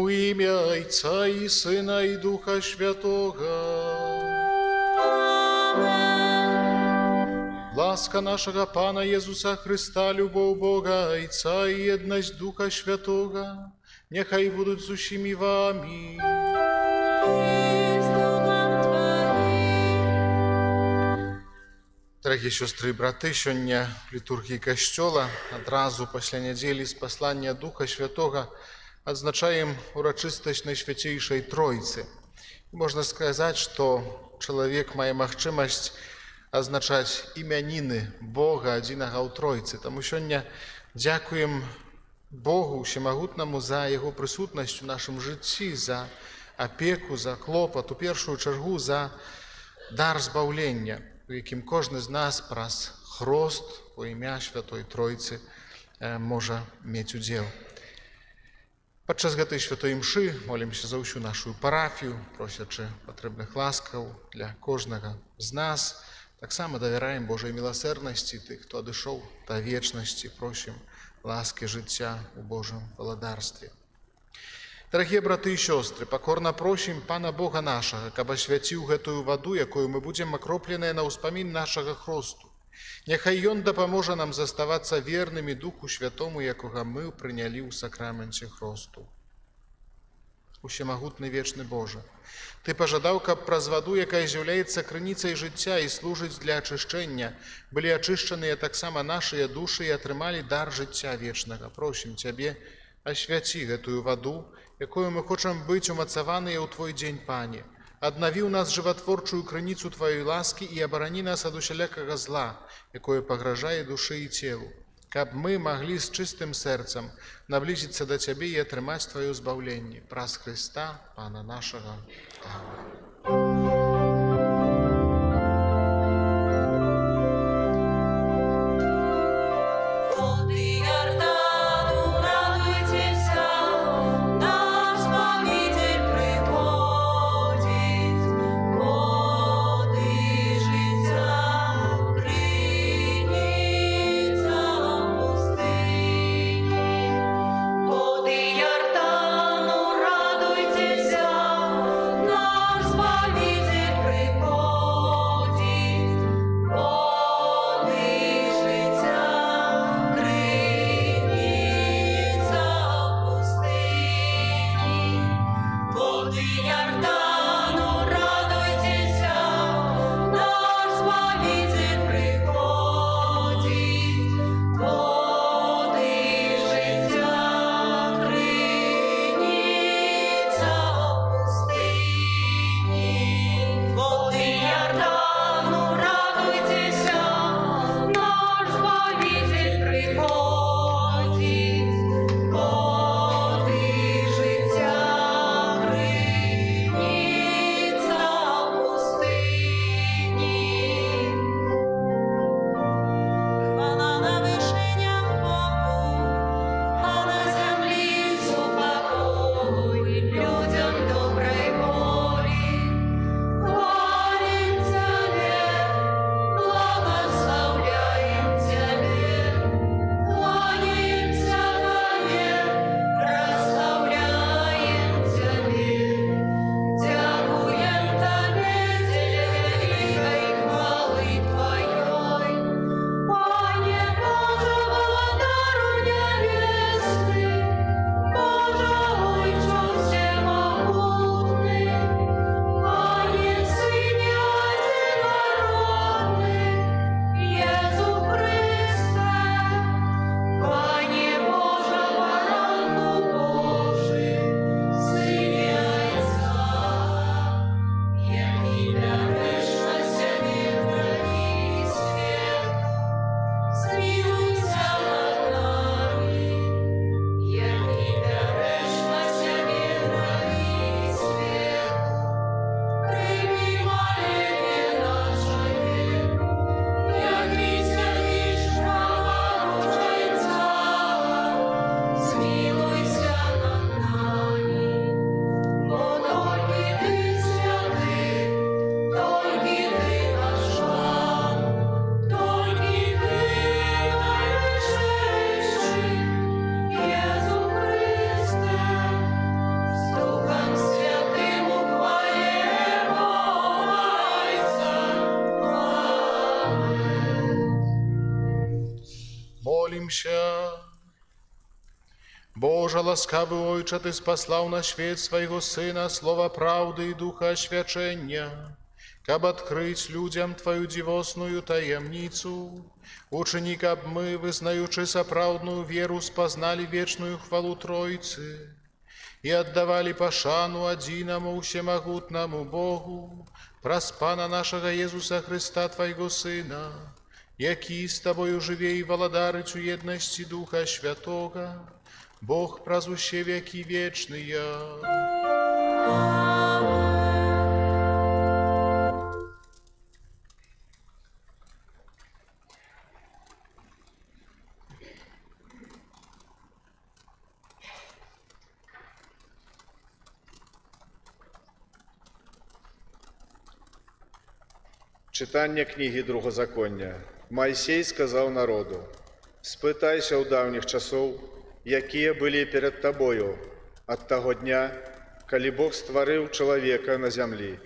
У ім'я Отця і Сина і Духа Святого. Ласка нашего Пана Єсуса Христа, любов Бога Отця і єдність Духа Святого, нехай будуть з усіми вами. Дорогие сестры и браты, сегодня в литургии Костела, одразу после недели с послания Духа Святого, отзначаем урочистость Найсвятейшей Троицы. Можно сказать, что человек мае махчимость означать имянины Бога, одиного у Троицы. Тому сегодня дякуем Богу Всемогутному за Его присутность в нашем житті, за опеку, за клопот, у першую чергу за дар збавлення, у яким кожен з нас праз хрост у ім'я Святої Тройці може мець удзел. Падчас гэтай святой імшы молімся за ўсю нашу парафію, просячы патрэбных ласкаў для кожнага з нас. Таксама давяраем Божай міласэрнасці тых, хто адышоў да вечнасці, просім ласки жыцця у Божьем валадарстве. Дорогие браты и сестры, покорно просим Пана Бога нашего, каб освятил гэтую воду, якою мы будем окропленные на успомин нашего хросту. Нехай Ён дапаможа нам заставаться верными Духу Святому, якога мы приняли у сакраменте хросту. Усемагутны вечны Боже, Ты пожадаў, каб праз ваду, якая з'яўляецца крыніцай жыцця і служыць для ачышчэння, былі ачышчаныя таксама нашыя душы і атрымалі дар жыцця вечнага. Просім Цябе, освяці гэтую ваду, якою мы хочам быць умацаваныя ў Твой дзень, Пане. Аднаві ў нас жыватворчую крыніцу Тваёй ласкі і абарані нас ад усялякага зла, якое пагражае душы і целу, каб мы маглі з чыстым сэрцам наблізіцца да Цябе і атрымаць Тваё збаўленне. Праз Христа, Пана нашага. Аминь. Наш Помолимся. Боже, ласкавый Ойче, Ты спаслал на свет Своего Сына, Слова правды и Духа освячения, каб открыть людям Твою дивосную таемницу. Учини, каб мы, вызнаючи сапраўдную веру, спознали вечную хвалу Тройцы и отдавали пашану одиному всемогутному Богу, праз Пана нашего Иисуса Христа, Твоего Сына, який с Тобою живе и владарить у едности Духа Святого, Бог празуще веки вечные. Читання книги Другозаконня. Майсей сказав народу: «Спитайся у давніх часов, якія былі перед тобою, от того дня, калі Бог створив чоловіка на землі,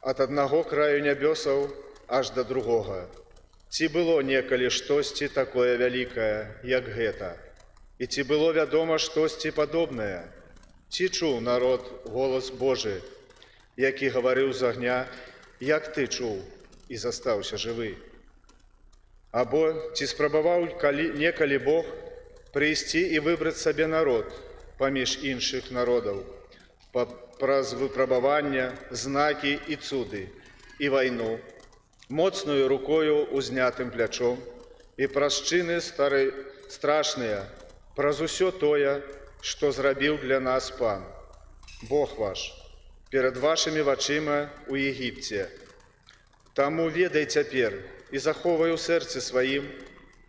от одного краю небесаў аж до другого. Ці было некалі штосьці такое вялікае, як гэта? І ці было вядома штосьці падобнае? Ці чуў народ голос Божий, які гаварыў з агня, як ты чуў і застаўся жывы? Або ці спрабаваў некалі Бог прыйсці і выбраць сабе народ паміж іншых народаў праз выпрабавання, знакі і цуды, і вайну, моцную рукою узнятым плячом, і праз чыны страшныя, праз усё тое, што зрабіў для нас Пан, Бог ваш, перад вашымі вачыма ў Егіпце. Таму ведай цяпер і заховай у сэрцы сваім,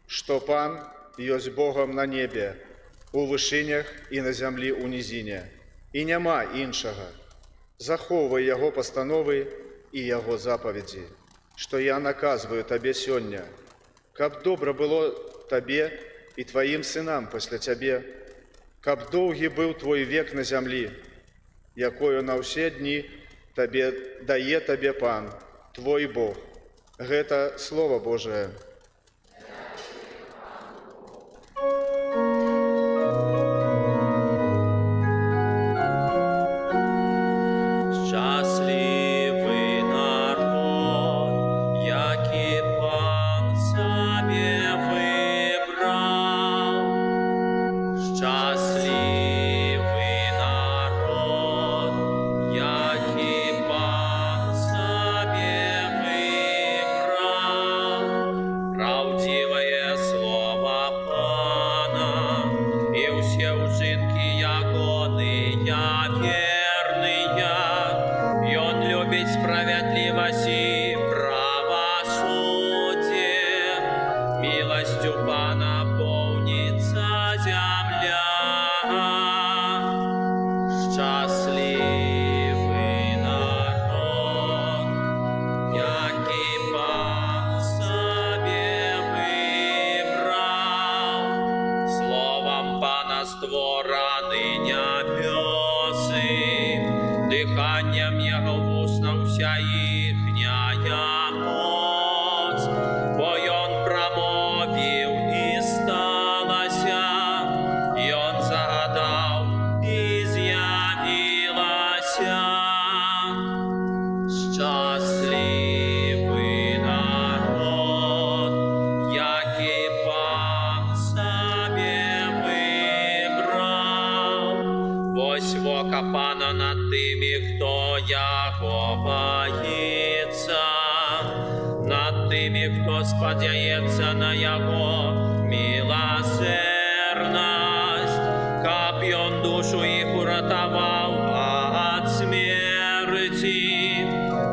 што Пан ёсць Богам на небе, у вышынях і на зямлі ў нізіне, і няма іншага. Захоўвай Яго пастановы і Яго запаведзі, што я наказваю табе сёння, каб добра было табе і тваім сынам пасля цябе, каб доўгі быў твой век на зямлі, якою на ўсе дні дае табе Пан, твой Бог». Гэта Слово Божие. Щасливий народ, який Пан собі вибрав. Щасливий народ, який Пан собі вибрав. Правдивое слово Пана, и все учинки Ягония верные. И Он любит справедливость и правосудие. Милостью Пана полнится земля. Щасливый народ, який Пан собі вибрав. Словом Пана створані небеси, диханням Його вуста вся їхняя моц. Бо Он промовив і сталося, і Он загадав і з'явилася. Щасливий народ, який Пан собі вибрав. Ось вока Пана над тими, хто Його боїться, над тими, хто сподяється на Його милосердность, каб Он душу їх уратував от смерти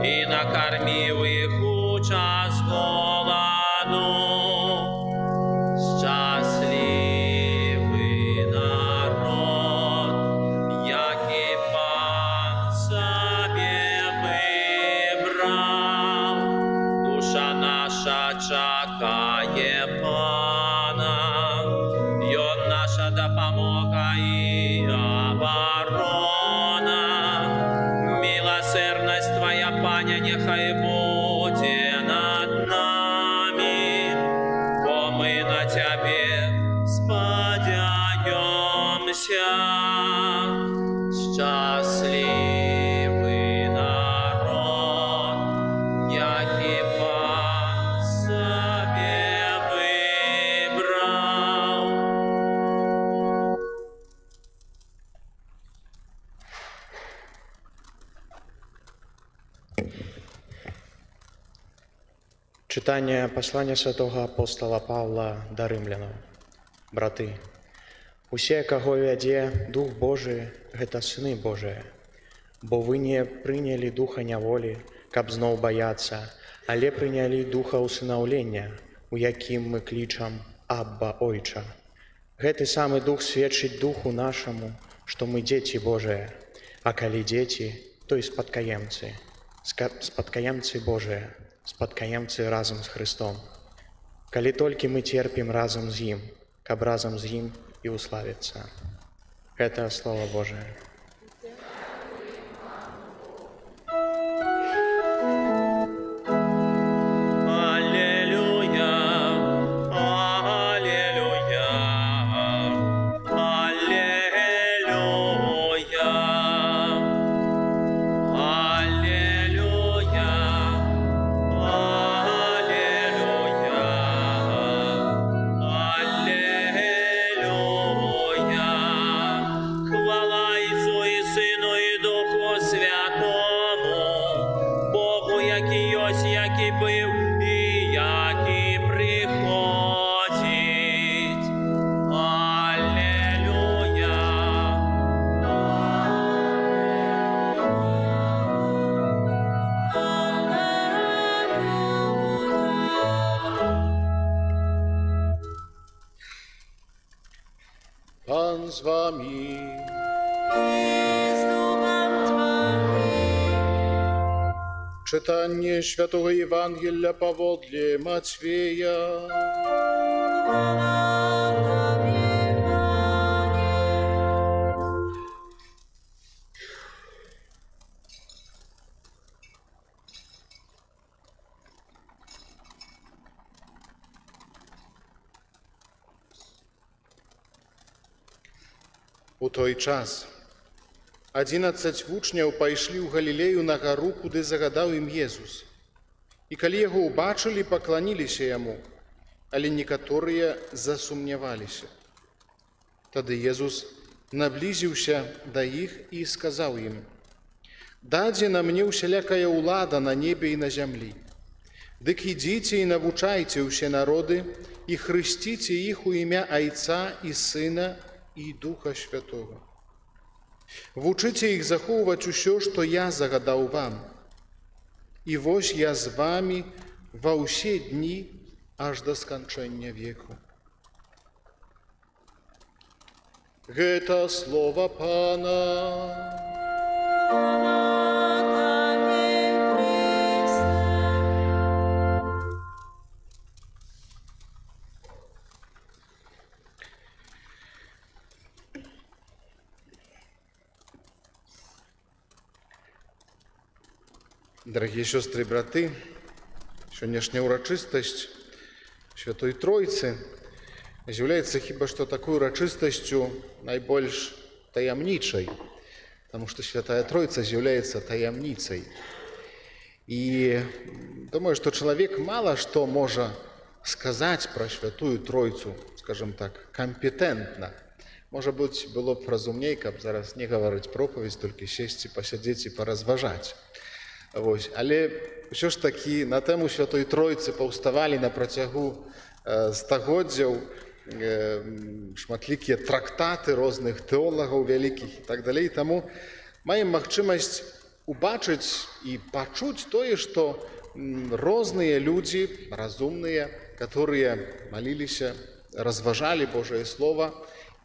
і накормив їх у час голоду. Щасливий народ, який Пан собі вибрав. Душа наша чекає Пана, й Он наша допомога і оборона. Милосердность Твоя, Паня, нехай буде над нами, бо ми на Тебе Читання послання святого апостола Павла до римлянаў. Браты, усе, каго вядзе Дух Божы, гэта сыны Божыя. Бо вы не прынялі духа няволі, каб зноў баяцца, але прынялі духа усынаўлення, у якім мы клічам «Абба, Ойча». Гэты самы дух сведчыць духу нашаму, што мы дзеці Божыя, а калі дзеці, то і спадкаемцы. Спадкаемцы Божыя, спадкаемцы разам з Христом. Калі толькі мы церпім разам з ім, каб разам з ім і уславіцца. Гэта Слова Божае. Pan z wami. Czytanie Świętego Ewangelia powodle Macieja. У той час 11 вучняў пайшлі ў Галілею на гару, куды загадаў ім Езус. І калі яго ўбачылі, пакланіліся яму, але некаторыя засумняваліся. Тады Езус наблізіўся да іх і сказаў ім: «Дадзена мне ўсялякая ўлада на небе і на зямлі. Дык ідзіце і навучайце ўсе народы і хрысціце іх у імя Айца і Сына і Духа Святого. Вучыце іх захоўваць усё, што я загадаў вам. І вось я з вамі ва ўсе дні аж да сканчэння веку». Гэта слова Пана. Дорогие сестры и браты, сённяшняя урачыстасць Святой Тройцы з'яўляецца хіба што такой урачыстасцю найбольш таямнічай, потому что Святая Тройца з'яўляецца таямніцай. И думаю, что человек мало что может сказать про Святую Тройцу, скажем так, компетентно. Может быть, было б разумней, каб зараз не говорить проповедь, только сесть и посидеть и поразважать. Вось. Але ўсё ж такі на тэму Святой Тройцы паўставалі на працягу стагоддзяў шматлікія трактаты розных тэолагаў вялікіх і так далей. Таму маем магчымасць убачыць і пачуць тое, што розныя людзі, разумныя, которые маліліся, разважалі Божае Слова,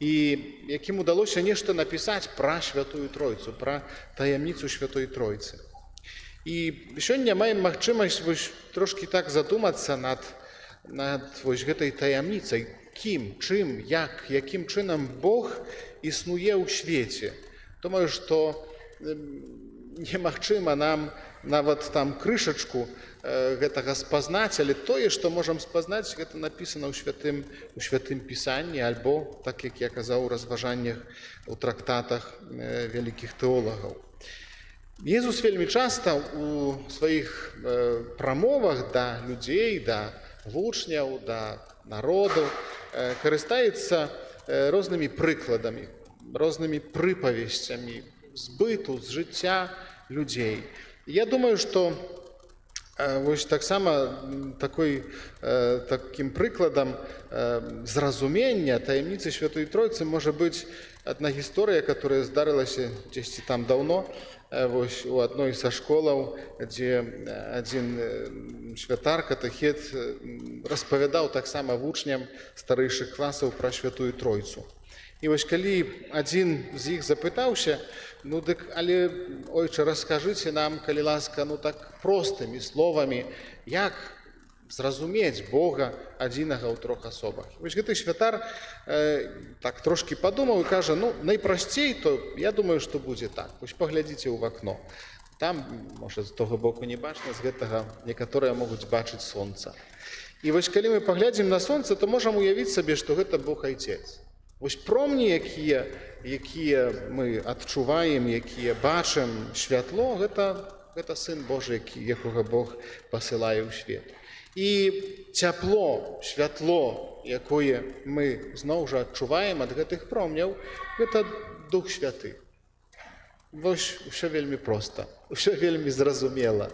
і якім удалося нешта напісаць пра Святую Тройцу, пра таямніцу Святой Тройцы. І сёння маем магчымасць трошкі так задумацца над гэтай таямніцай, кім, чым, якім чынам Бог існуе ў свеце. Думаю, што немагчыма нам нават там крышачку гэтага спазнаць, але тое, што можам спазнаць, гэта напісана ў святым пісанні, альбо, так як я казаў, у разважаннях, у трактатах вялікіх тэолагаў. Езус вельмі часта у сваіх прамовах да людзей, да вучняў, да народу карыстаецца рознымі прыкладамі, рознымі прыпавесцямі з быту, з жыцця людзей. Я думаю, што Вось таксама такім прыкладам зразумення таямніцы Святой Тройцы можа быць адна гісторыя, которая здарылася дзесьці там даўно, вось у адной са школаў, дзе адзін святар, катэхет распавядаў таксама вучням старэйшых класаў пра Святую Тройцу. І вось калі адзін з іх запытаўся: ну дык, але, ойча, раскажыце нам, калі ласка, ну так простымі словамі, як зразумець Бога адзінага ў трох асобах. Вось гэты святар так трошкі падумаў і кажа: ну, найпрасцей, то я думаю, што будзе так. Вось паглядзіце ў вакно. Там, можа, з того боку не бачна, з гэтага некаторыя могуць бачыць сонца. І вось калі мы паглядзім на сонца, то можам уявіць сабе, што гэта Бог Айцец. Вось промні, якія мы адчуваем, якія бачым, святло, гэта Сын Божы, якога Бог пасылае ў свет. І цяпло, святло, якое мы зноў жа адчуваем ад гэтых промняў, гэта Дух Святы. Вось усё вельмі проста, усё вельмі зразумела.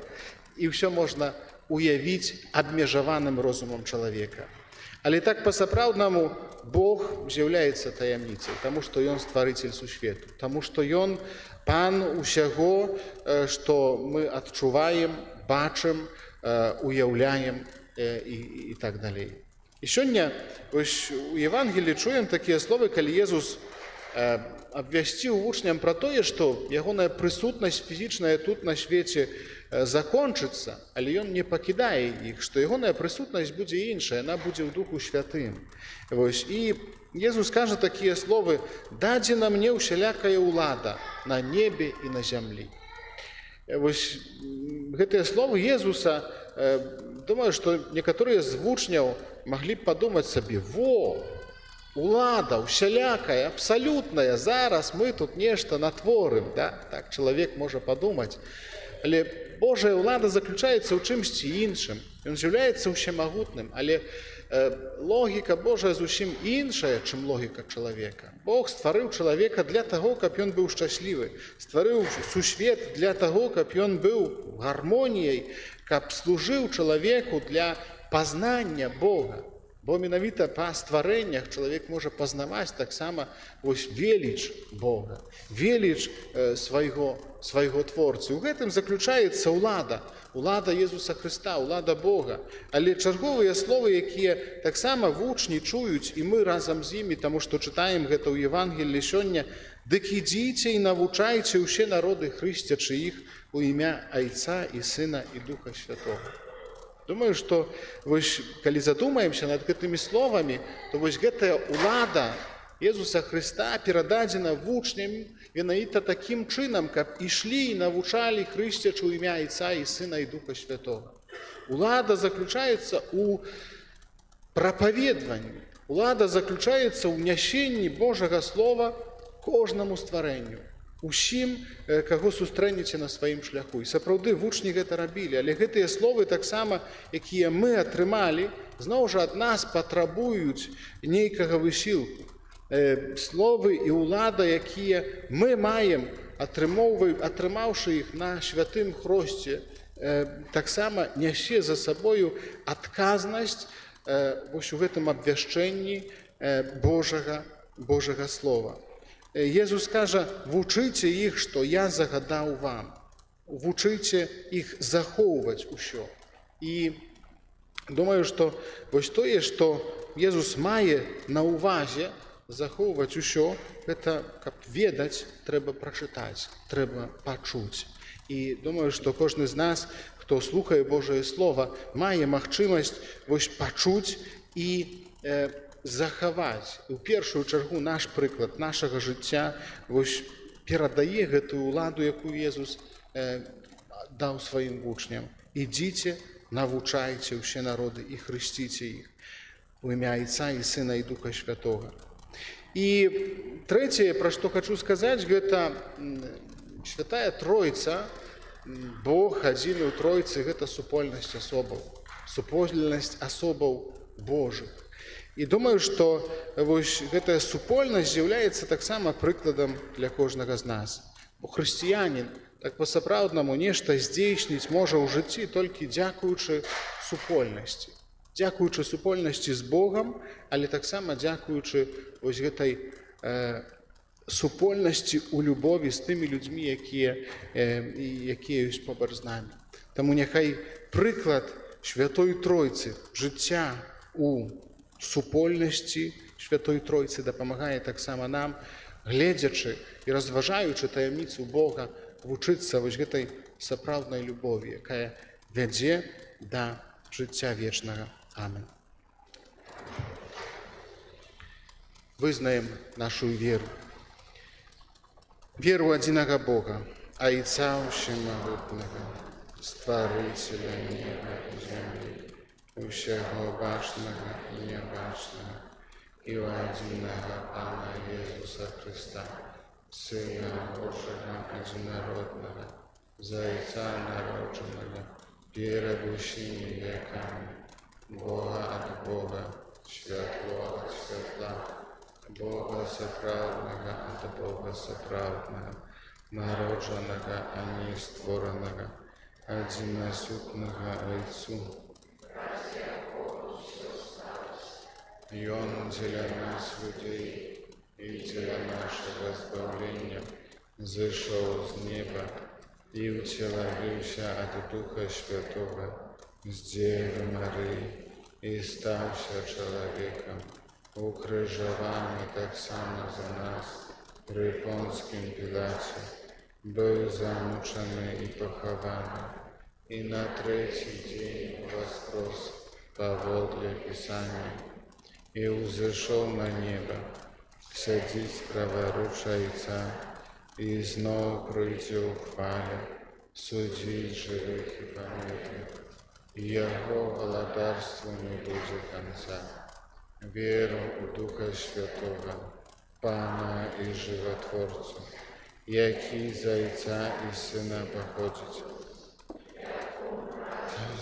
І ўсё можна уявіць абмежаваным розумам чалавека. Але так па-сапраўднаму Бог з'яўляецца таямніцай, таму што Ён стварыцель сусвету, таму што Ён пан усяго, што мы адчуваем, бачым, уяўляем і так далей. І сёння вось у Евангеліі чуем такія словы, калі Езус абвясціў вучням пра тое, што ягоная прысутнасць фізічная тут на свеце закончыцца, але ён не пакідае іх, што ягоная прысутнасць будзе іншая, яна будзе ў Духу Святым. Вось, і Езус кажа такія словы: «Дадзена мне ўсялякая ўлада на небе і на зямлі». Вось гэтыя словы Езуса, думаю, што некаторыя з вучняў маглі б падумаць сабе: во, улада ўсялякая, абсалютная, зараз мы тут нешта натворым, да? Так чалавек можа падумаць. Але Божая ўлада заключаецца ў чымсьці іншым. Ён з'яўляецца ўсемагутным, але логіка Божая зусім іншая, чым логіка чалавека. Бог стварыў чалавека для таго, каб ён быў шчаслівы, стварыў сусвет для таго, каб ён быў гармоніяй, каб служыў чалавеку для пазнання Бога. Бо менавіта па стварэннях чалавек можа пазнаваць таксама вось веліч Бога, веліч свайго творцы. У гэтым заключаецца ўлада, улада Езуса Хрыста, улада Бога. Але чарговыя словы, якія таксама вучні чуюць, і мы разам з імі, таму што чытаем гэта ў Евангеліі сёння: «Дык ідзіце і навучайце ўсе народы, хрысцячы іх у імя Айца і Сына і Духа Святога». Думаю, што вось, калі задумаемся над гэтымі словамі, то вось гэтая ўлада Езуса Хрыста перададзена вучням менавіта такім чынам, каб ішлі і навучалі, хрысцячы ў імя Айца і Сына і Духа Святога. Улада заключаецца ў прапаведванні, улада заключаецца ў нясенні Божага Слова кожнаму стварэнню, усім, каго сустрэнеце на сваім шляху. І сапраўды вучні гэта рабілі, але гэтыя словы таксама, якія мы атрымалі, зноў жа ад нас патрабуюць нейкага высілку. Словы і ўлада, якія мы маем, атрымаўшы іх на святым хросце, таксама нясе за сабою адказнасць вось у гэтым абвяшчэнні Божага Слова. Езус кажа: «Вучыце іх, што я загадаў вам». Вучыце іх захоўваць усё. І думаю, што вось тое, што Езус мае на ўвазе захоўваць усё, гэта, каб ведаць, трэба прачытаць, трэба пачуць. І думаю, што кожны з нас, хто слухае Божае Слова, мае магчымасць вось пачуць і захаваць. У першую чаргу наш прыклад нашага жыцця вось перадае гэтую ўладу, якую Езус даў сваім вучням. «Ідзіце, навучайце ўсе народы і хрысціце іх у імя Айца і Сына і Духа Святога». І трэцяе, пра што хачу сказаць, гэта Святая Тройца, Бог адзіны ў Тройцы, гэта супольнасць асобаў, супольнасць асобаў Божых. І думаю, што вось гэтая супольнасць з'яўляецца таксама прыкладам для кожнага з нас. Бо хрысціянін Так па-сапраўднаму нешта здзейсніць можа ў жыцці толькі дзякуючы супольнасці. Дзякуючы супольнасці з Богам, але таксама дзякуючы вось гэтай супольнасці ў любові з тымі людзьмі, якія ёсць побач з намі. Таму няхай прыклад Святой Тройцы, жыцця у супольнасці Святой Тройцы дапамагае таксама нам, гледзячы і разважаючы таямніцу Бога, вучыцца вось гэтай сапраўднай любові, якая вядзе да жыцця вечнага. Амен. Вызнаем нашу веру. Веру адзінага Бога, Айца Усемагутнага, Стварыцеля неба і зямлі, усяго бачнага і нябачнага, і ў адзінага Пана Езуса Хрыста, Сына Божага адзінароднага, Зайца народжанага, перад усімі векамі, Бога ад Бога, святло ад святла, Бога сапраўднага ад Бога сапраўднага, народжанага, а не створанага, адзінасутнага Айцу. Ён дзеля нас, людзей, і дзеля нашага збаўлення зышоў з неба і ўцелавіўся ад Духа Святога з Дзевы Марыі і стаўся чалавекам, укрыжаваны таксама за нас пры Понскім Пілаце, быў замучаны і пахаваны, і на трэці дзень воскрос паводле Пісання, і ўзышоў на неба, сядзіць праваруч Айца, і зноў прыйдзе ў хвале, судзіць жывых і памерлых, і яго валадарству не будзе канца. Веру у Духа Святога, Пана і Жыватворцу, які з Айца і Сына паходзіць.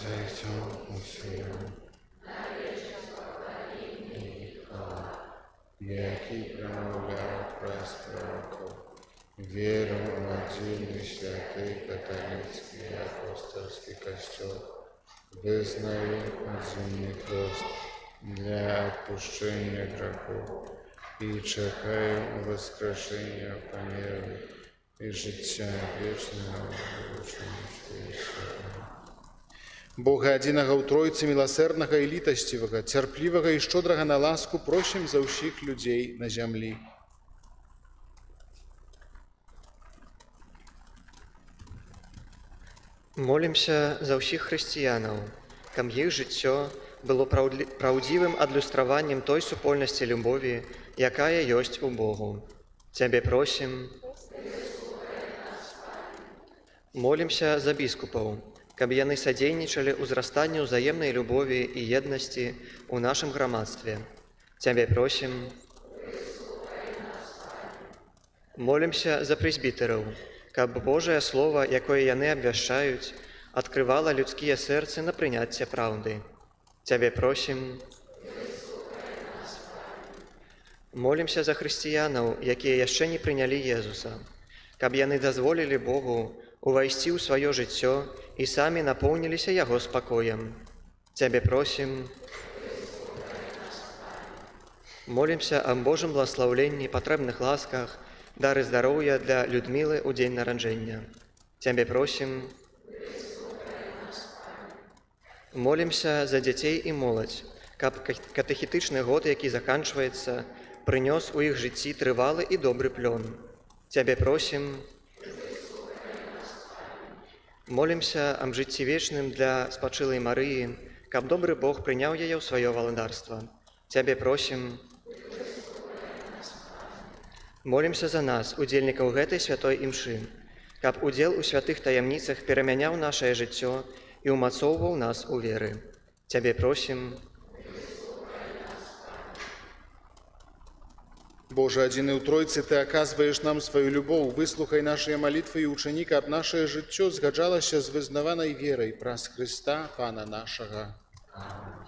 Зайцом у Сына і хвала, які прамаўляў праз пророкаў, веру ў адзіны святы каталіцкі і апостольскі касцёл, вызнаю адзіны хрост для адпушчэння грахоў і чакаю воскрешення памерлых і жыцця вечнага ў будучым свеце. Бога адзінага ў Тройцы, міласэрнага і літасцівага, цярплівага і шчодрага на ласку, просім за ўсіх людзей на зямлі. Молімся за ўсіх хрысціянаў, каб іх жыццё было праўдзівым адлюстраваннем той супольнасці любові, якая ёсць у Богу. Цябе просім. Молімся за біскупаў, каб яны садзейнічалі ўзрастанню ўзаемнай любові і еднасці ў нашым грамадстве. Цябе просім. Молімся за прэзбітэраў, каб Божае Слова, якое яны абвяшчаюць, адкрывала людскія сэрцы на прыняцце праўды. Цябе просім. Молімся за хрысціянаў, якія яшчэ не прынялі Езуса, каб яны дазволілі Богу увайсці ў сваё жыццё і самі напоўніліся Яго спакоем. Цябе просім. Молімся аб Божым благаслаўленні, патрэбных ласках, дары здароўя для Людмілы ў дзень нараджэння. Цябе просім. Молімся за дзяцей і моладзь, каб катэхетычны год, які заканчваецца, прынёс у іх жыцці трывалы і добры плён. Цябе просім. Молімся аб жыцці вечным для спачылай Марыі, каб добры Бог прыняў яе ў сваё валадарства. Цябе просім. Молімся за нас, удзельнікаў гэтай святой імшы, каб удзел у святых таямніцах перамяняў нашае жыццё і ўмацоўваў нас у веры. Цябе просім. Божа адзіны ў Тройцы, Ты аказваеш нам сваю любоў, выслухай нашыя малітвы і ўчыні, каб нашае жыццё згаджалася з вызнаванай верай праз Хрыста, Пана нашага. Амén.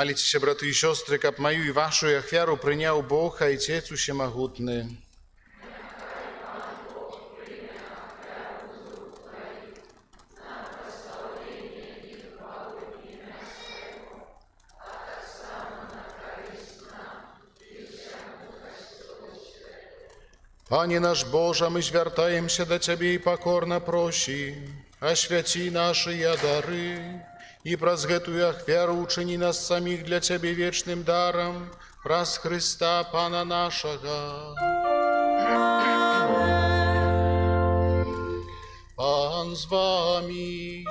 Молитесь, браты и сестры, каб мою и вашу ахвяру принял Бог, Отец Всемогутный. Panie nasz Boże, my zwiertajem się do Ciebie i pokorno prosimy, oświeci nasze dary i przez гэтую ахвяру uczyni nas samych dla Ciebie wiecznym darem, przez Chrysta Pana naszego. Pan z Wami.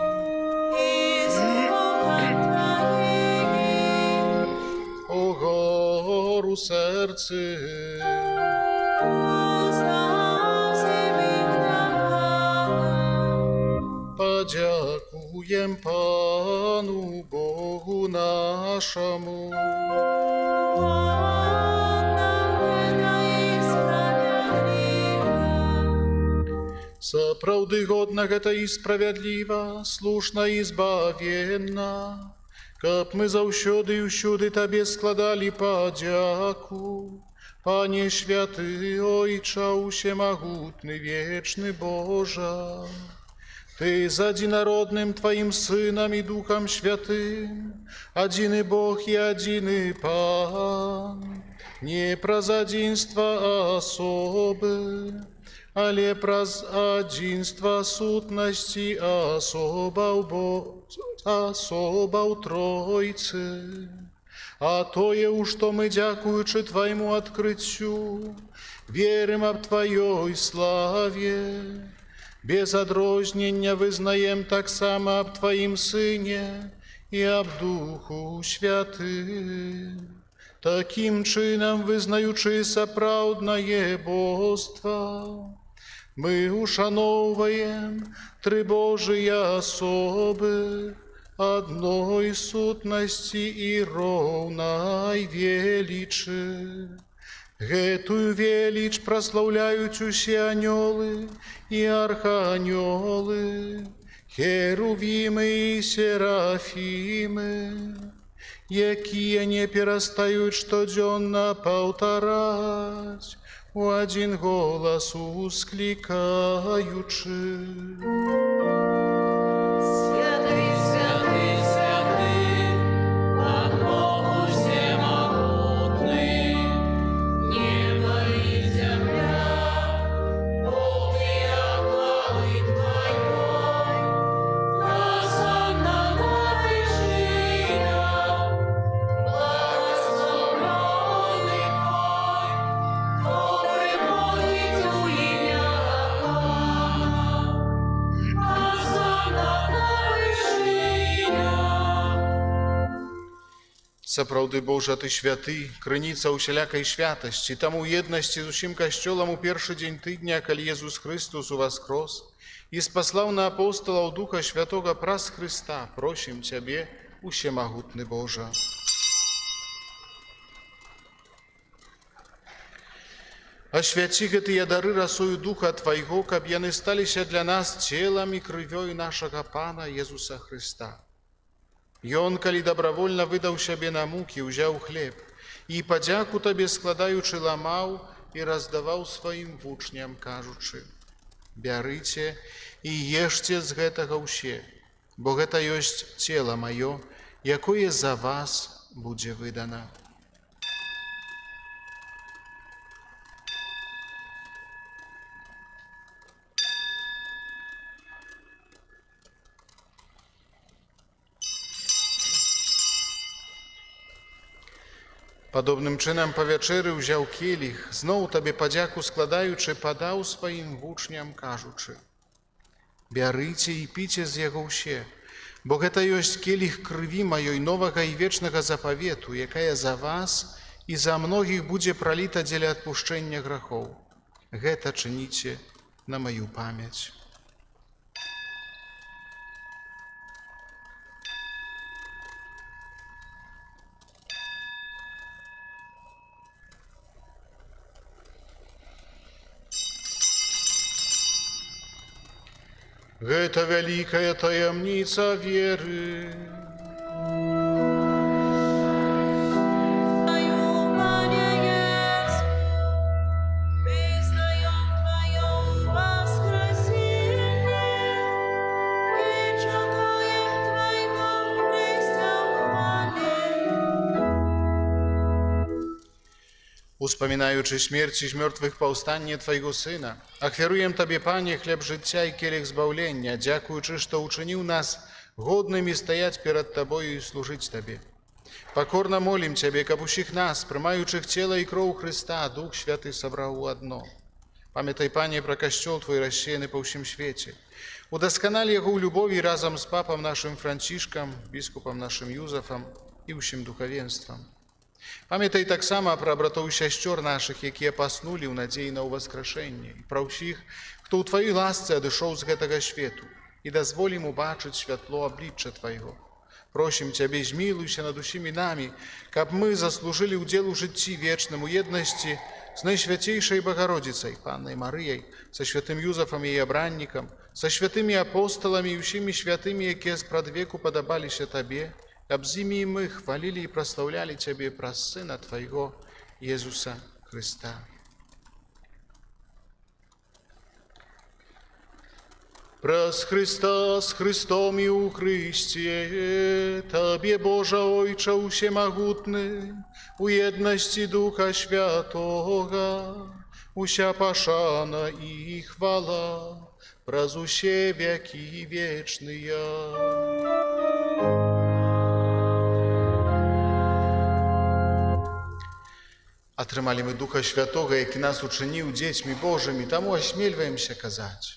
O goru sercy. Podziękuję Panu Bogu naszemu. Zaprawdy godna гэта i sprawiedliwa, słuszna i zbawienna, kab my zаўсёды i ўсюды Tobie składali podzięku. Panie święty, Ojcze Wszechmogutny, wieczny Boże, Ty z jedinorodnym Twoim Synem i Duchem Świętym, jedyny Bóg i jedyny Pan, nie przez jedynstwo osoby, ale przez jedynstwo sutności osobą Trójcy. A to już to my, dziękując Twojemu odkryciu, wierzymy w Twojej sławie. Bez odróżnienia wyznajem tak samo w Twoim Synie i w Duchu Świętym. Takim czynem wyznajuczy saprawdne bóstwa, my uszanowujem Trzy Boże osoby, одной сутности и ровной величи. Гэтую велич прославляют усе анёлы и арханёлы, херувимы и серафимы, якія не перастаюць штодзённа паўтараць, у один голос ускликаючы. Сапраўды, Божа, Ты святы, крыніца усялякай святасці, таму єднасці з усім касцёлам у першы дзень тыдня, калі Езус Христос уваскрос і спаслаў на апосталаў Духа Святога праз Христа, просім Цябе, усемагутны Божа. Асвяці гэтыя дары расою Духа Твайго, каб яны сталіся для нас целам і крывёй нашага Пана Езуса Христа. Ён, калі добровольно выдаў сябе на мукі, узяў хлеб і падзяку Табе складаючы ламаў і раздаваў сваім вучням, кажучы: «Бярыце і ешце з гэтага ўсе, бо гэта ёсць цела маё, якое за вас будзе выдана». Падобным чынам па вячэры ўзяў келіх, зноў Табе падзяку складаючы, падаў сваім вучням, кажучы: «Бярыце і піце з яго ўсе, бо гэта ёсць келіх крыві маёй новага і вечнага запавету, якая за вас і за многіх будзе праліта дзеля адпушчэння грахоў. Гэта чыніце на маю памяць». Гэта вялікая таямніца веры. Uspamiнаючи śmierć i mертвых powstanie Twojego Syna, ахвяруем Тебе, Panie, хлеб життя и келих збавлення, дякуючи, что учинил нас годными стоять перед Тобою и служить Тебе. Покорно молим Тебе, каб усіх нас, приймаючих тіло і кров Христа, Дух Святий собрав у одно. Пам'ятай, Пане, про Костел Твой, розсіяний по всім світі. Удоскональ його у любові разом з папом нашим Францишком, біскупом нашим Юзефом і усім духовенством. Пам'ятай так само про братов і сестер наших, які паснули у надії на воскрешення, і про всіх, хто у Твоїй ласці одійшов з гэтага світу, і дозволь йому бачити світло обличчя Твоего. Просим Тебе, змилуйся над усіми нами, каб мы заслужили удел у житті вечному єдності з Найсвятейшей Богородицей, Панной Марією, со святым Юзефом і обранником, со святими апостолами і всіми святими, які спрадвеку подобалися Тебе, каб з ими мы хвалили і прославляли Тебе про Сына Твоего, Иисуса Христа. Праз Христа с Христом и у Христе, Тебе, Боже Ойче усемогутный, у едности Духа Святого, уся пошана и хвала, праз усе веки вечные. Атрымалі мы Духа Святого, які нас учыніў дзецьмі Божымі, таму асмельваемся казаць.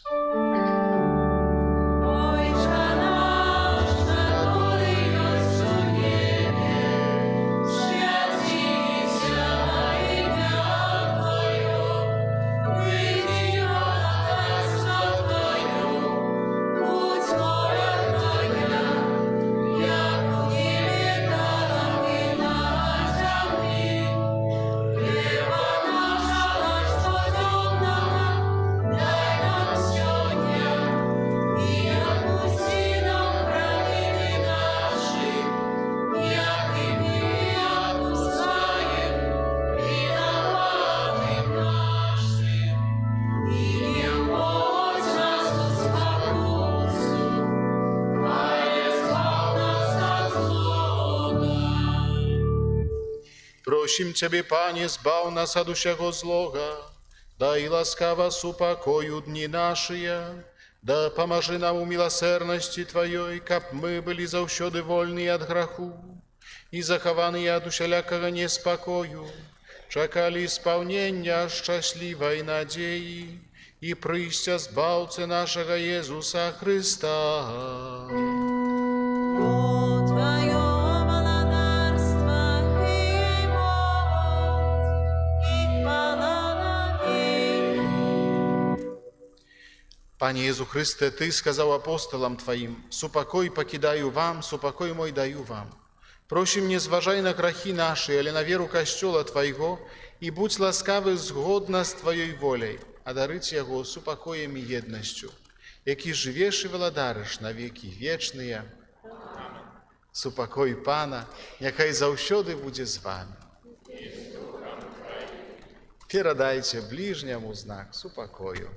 Просим Тебе, Пане, збав нас от усяго злога, да и ласкаво супокою дни наши, да поможи нам у милосердности Твоей, каб мы были завсёды вольны от греху и захованы от усялякого неспокою, чекали исполнения счастливой надеи и прыща збавцы нашего Иисуса Христа. Пане Иисус Христе, Ты сказал апостолам Твоим: «Супокой покидаю вам, супокой мой даю вам». Просим, не зважай на грехи наши, але на веру Костела Твоего, и будь ласкавы згодно с Твоей волей, одарить Его супокоем и едностью, які живеш и владариш на веки вечные. Супокой Пана, няхай заўсёды будзе з вами. Перадайте ближнему знак супокою.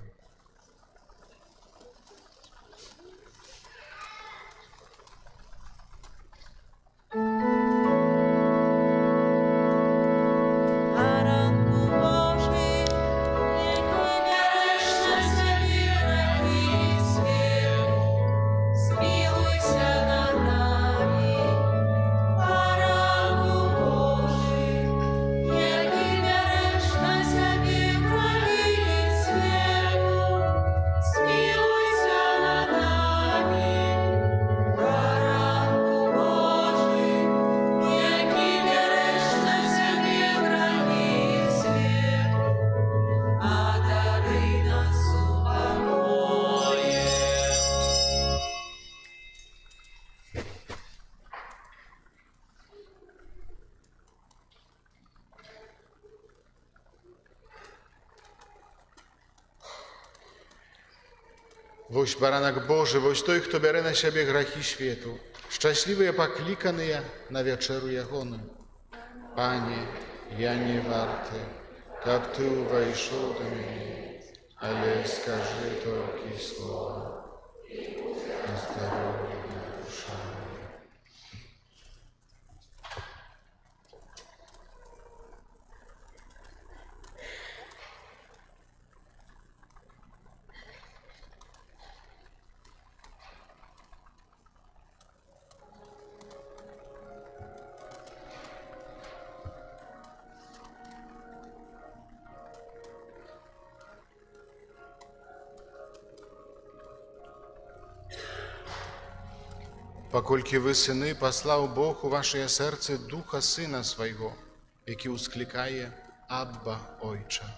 Woś baranak Boży, woś той, хто бере на себе грехи świetu. Szczęśliwie покликаные на вечеру Ягону. Panie, ja nie warty, kab Ty wejszł do mnie, ale skaży tylko słowa i zdrowie dusza. Паколькі вы сыны, паслаў Бог у вашее серце Духа Сына Свайго, які усклікае Абба, Ойча.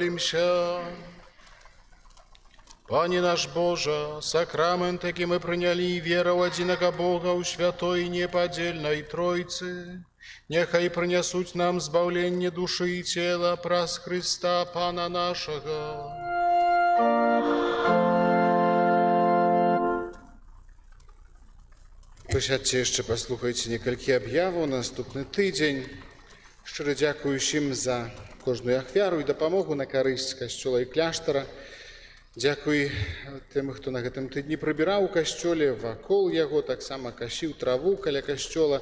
Помолимся. Пане наш Боже, сакрамент, який ми прийняли, і віра в одиного Бога у святой неподільної Тройці, нехай принесуть нам збавлення душі і тіла праз Христа Пана нашого. Присядьте jeszcze, послухайте некалькі аб'яваў на наступны тыдзень. Шчыра дзякую ўсім за кожную ахвяру і дапамогу на карысць касцёла і кляштара. Дзякуй тым, хто на гэтым тыдні прыбіраў у касцёле, вакол яго, таксама касіў траву каля касцёла.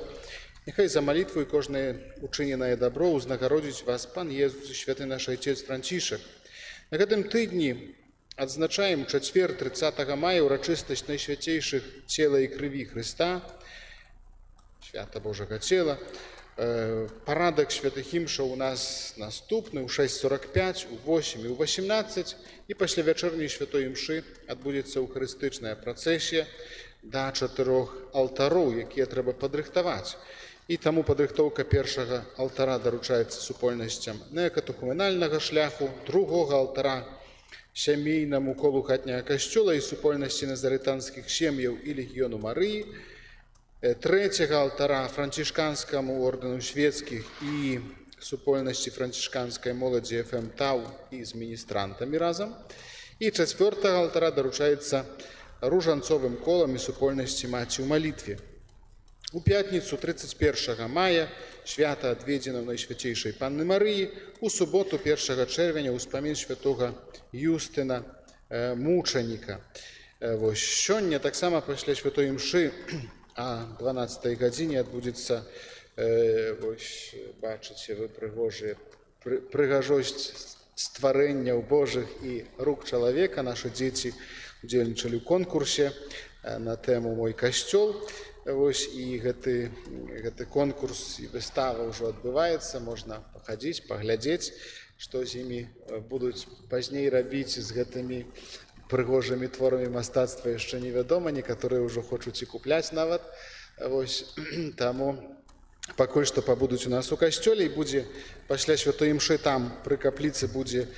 Нехай за малітву і кожнае учыненае дабро узнагародзіць вас Пан Езус і святы наш Айцец Францішак. На гэтым тыдні адзначаем у чацвер 30 мая ўрачыстасць найсвяцейшых цела і крыві Хрыста, свята Божага цела. Парадак святых імшаў у нас наступны ў 6:45, у 8 і ў 18, і пасля вячэрняй святой імшы адбудзецца эўхарыстычная працэсія да 4 алтароў, якія трэба падрыхтаваць. І таму падрыхтоўка першага алтара даручаецца супольнасцям неакатухумэнальнага шляху, другога алтара сямейнаму колу хатняга касцёла і супольнасці назарытанскіх сем'яў і легіёну Марыі, трэцяга алтара францішканскаму ордэну свецкіх і супольнасці францішканскай моладзі ФМ Тау і з міністрантамі разам, і чацвёртага алтара даручаецца ружанцовым колам і супольнасці маці ў малітве. У пятніцу 31 мая свята адведзена ў найсвяцейшай Панны Марыі, у суботу 1 чэрвеня ўспамін святога Юстына мучаніка. Сёння таксама пасля святой імшы а 12 гадзіне адбудзецца, бачыце вы прыгажосць стварэнняў Божых і рук чалавека. Нашы дзеці удзельнічалі ў конкурсе на тэму «Мой касцёл». І гэты конкурс і выстава ўжо адбываецца, можна пахадзіць, паглядзець, што з імі будуць пазней рабіць з гэтымі прыгожымі творамі мастацтва яшчэ невядома, некаторыя ўжо хочуць і купляць нават. Таму пакуль што пабудуць у нас у касцёле, і будзе пасля святой імшы там пры капліцы будзе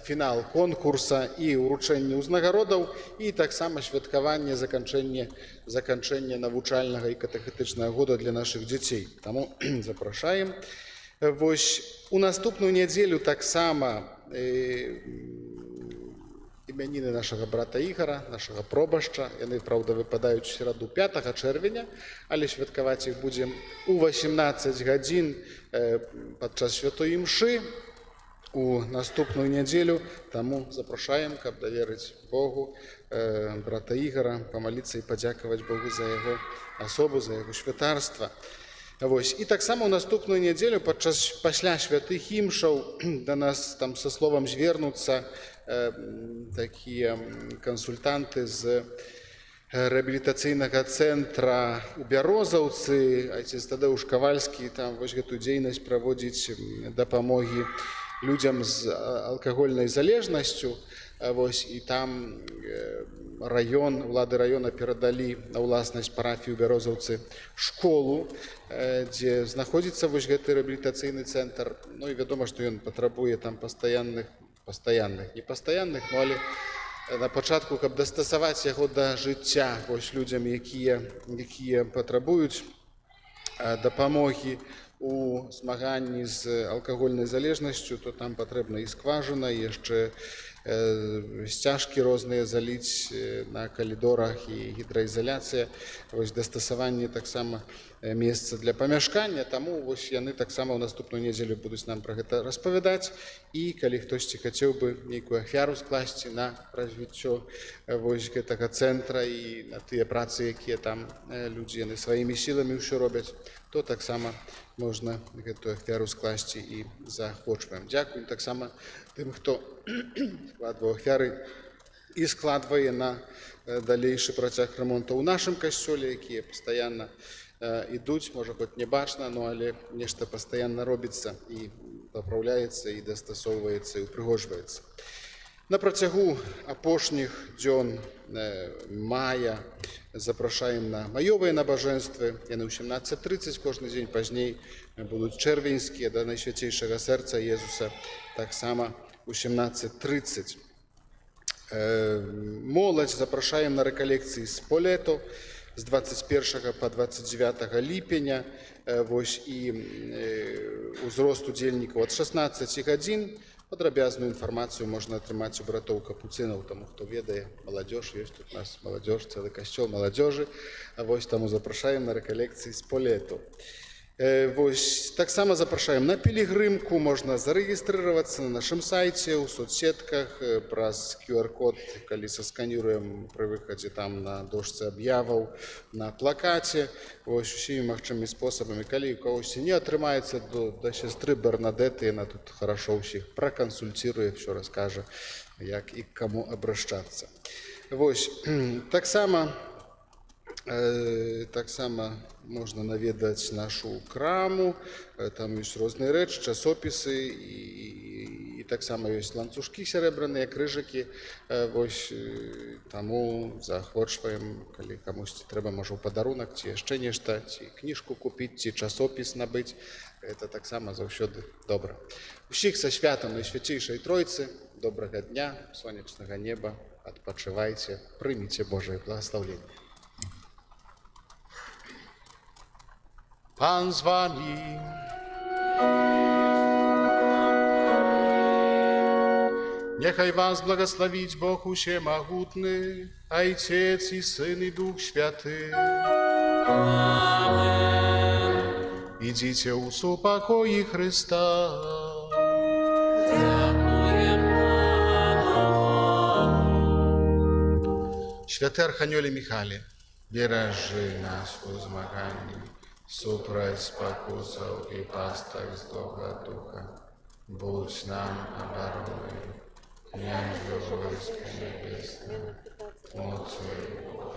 фінал конкурса і ўручэнне ўзнагародаў, і таксама святкаванне заканчэння навучальнага і катэхетычнага года для нашых дзяцей. Таму запрашаем. У наступную нядзелю таксама імяніны нашага брата Ігара, нашага пробашча. Яны, праўда, выпадаюць у сераду 5 чэрвеня, але святкаваць іх будзем у 18 гадзін падчас святой імшы у наступную нядзелю. Таму запрашаем, каб даверыць Богу брата Ігара, памаліцца і падзякаваць Богу за яго асобу, за яго святарства. І таксама ў наступную нядзелю пасля святых імшаў да нас там са словам звернуцца такія кансультанты з рэабілітацыйнага цэнтра ў Бярозаўцы, айцец Тадеуш Кавальскі, там гэтую дзейнасць праводзіць дапамогі людзям з алкагольнай залежнасцю. І там улады раёна перадалі на ўласнасць парафію Бярозаўцы школу, дзе знаходзіцца гэты рэабілітацыйны цэнтр. Ну і вядома, што ён патрабуе там непастаянных, але на пачатку, каб дастасаваць яго да жыцця людзям, якія патрабуюць дапамогі у змаганні з алкагольнай залежнасцю, то там патрэбна і скважына, і яшчэ сцяжкі розныя заліць на калідорах і гідраізаляцыя, дастасаванне таксама месца для памяшкання. Таму яны таксама ў наступную нядзелю будуць нам пра гэта распавядаць. І калі хтосьці хацеў бы нейкую ахвяру скласці на развіццё гэтага цэнтра і на тыя працы, якія там людзі яны сваімі сіламі ўсё робяць, то таксама можна гэтую ахвяру скласці і заахвочваем. Дзякуем таксама тым, хто складваў ахвяры і складвае на далейшы працяг рамонту ў нашым касцёле, якія пастаянна ідуць, можа, хоць не бачна, але нешта пастаянна робіцца і папраўляецца, і дастасоўваецца, і ўпрыгожваецца. На працягу апошніх дзён мая запрашаем на маёвыя набажэнствы. Яны ў 17:30 кожны дзень, пазней будуць чэрвеньскія да найсвяцейшага сэрца Езуса таксама у 17:30. Моладзь запрашаем на рэкалекцыі з Полету з 21 па 29 ліпеня. Вось і ўзрост удзельнікаў ад 16 гадзін. Падрабязную інфармацыю можна атрымаць у братоў капуцынаў, таму хто ведае, маладзёж, ёсць тут у нас маладзёж, цэлы касцёл маладзёжы. Вось таму запрашаем на рэкалекцыі з Полету. Вось таксама запрашаем на пілігрымку, можна зарэгістрыравацца на нашым сайце, ў соцсетках, праз QR-код, калі сасканіруем пры выхадзе там на дошцы аб'яваў, на плакаце, вось усімі магчымымі спосабамі. Калі у кагосьці не атрымаецца, да сястры Бернадеты, яна тут хорошо ўсіх пракансультируе, все раскажа, як і к каму абрашчацца. Вось таксама можна наведаць нашу краму, там ёсць розныя рэчы, часопісы і таксама ёсць ланцужкі сярэбраныя, крыжыкі. Вось таму заахвочваем, калі камусьці трэба, можа, ў падарунак, ці яшчэ нешта, ці кніжку купіць, ці часопіс набыць. Гэта таксама заўсёды добра. Усіх са святам Найсвяцейшай Тройцы, добрага дня, сонечнага неба, адпачывайце, прыміце Божае благаслаўленне. Pan z wami. Niechaj was błogosławić Bóg Wszechmogutny, Ojciec i Syn i Duch Święty. Amen. Idźcie u supokoi Chrysta. Dziękuję Panu. Święty Archaniole Michale, бережи нас у змаганні, супроть спокусов и пасток злого духа. Будь нам обороной, княжье войско небесное, тьму свою